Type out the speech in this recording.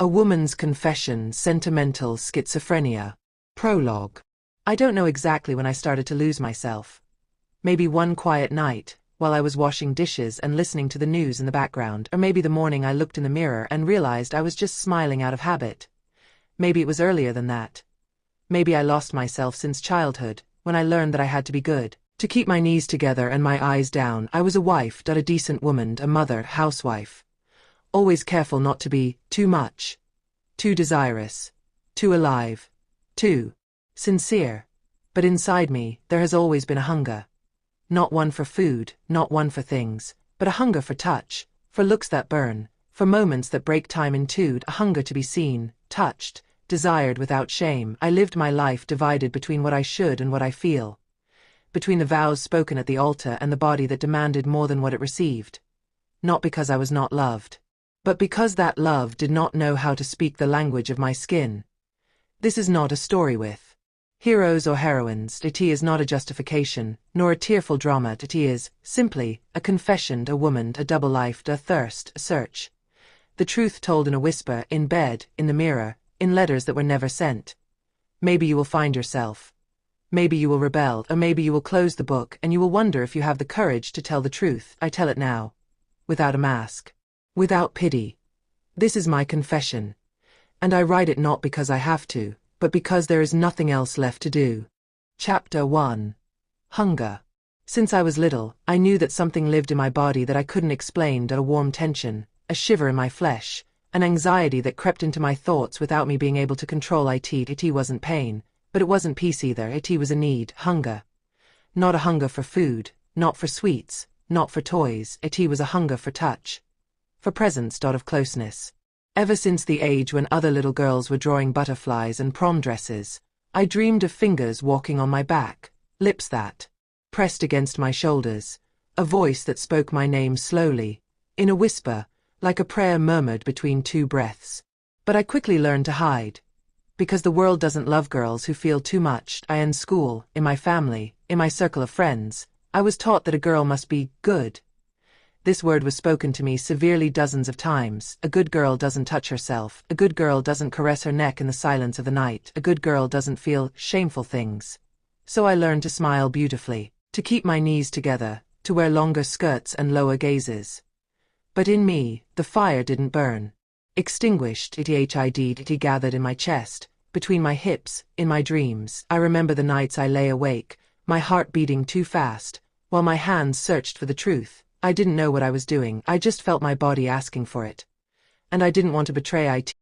A Woman's Confession, Sentimental Schizophrenia. Prologue. I don't know exactly when I started to lose myself. Maybe one quiet night, while I was washing dishes and listening to the news in the background, or maybe the morning I looked in the mirror and realized I was just smiling out of habit. Maybe it was earlier than that. Maybe I lost myself since childhood, when I learned that I had to be good, to keep my knees together and my eyes down. I was a wife, a decent woman, a mother, housewife. Always careful not to be too much, too desirous, too alive, too sincere. But inside me, there has always been a hunger. Not one for food, not one for things, but a hunger for touch, for looks that burn, for moments that break time in two, a hunger to be seen, touched, desired without shame. I lived my life divided between what I should and what I feel, between the vows spoken at the altar and the body that demanded more than what it received. Not because I was not loved, but because that love did not know how to speak the language of my skin. This is not a story with heroes or heroines. It is not a justification, nor a tearful drama. It is simply a confession, a woman, a double life, a thirst, a search. The truth told in a whisper, in bed, in the mirror, in letters that were never sent. Maybe you will find yourself. Maybe you will rebel, or maybe you will close the book and you will wonder if you have the courage to tell the truth. I tell it now, without a mask, without pity. This is my confession. And I write it not because I have to, but because there is nothing else left to do. Chapter 1. Hunger. Since I was little, I knew that something lived in my body that I couldn't explain, a warm tension, a shiver in my flesh, an anxiety that crept into my thoughts without me being able to control it. It wasn't pain, but it wasn't peace either. It was a need, hunger. Not a hunger for food, not for sweets, not for toys. It was a hunger for touch, for presence, of closeness. Ever since the age when other little girls were drawing butterflies and prom dresses, I dreamed of fingers walking on my back, lips that pressed against my shoulders, a voice that spoke my name slowly, in a whisper, like a prayer murmured between two breaths. But I quickly learned to hide, because the world doesn't love girls who feel too much. In school, in my family, in my circle of friends, I was taught that a girl must be good. This word was spoken to me severely dozens of times. A good girl doesn't touch herself. A good girl doesn't caress her neck in the silence of the night. A good girl doesn't feel shameful things. So I learned to smile beautifully, to keep my knees together, to wear longer skirts and lower gazes. But in me, the fire didn't burn. Extinguished, it gathered in my chest, between my hips, in my dreams. I remember the nights I lay awake, my heart beating too fast, while my hands searched for the truth. I didn't know what I was doing, I just felt my body asking for it. And I didn't want to betray it.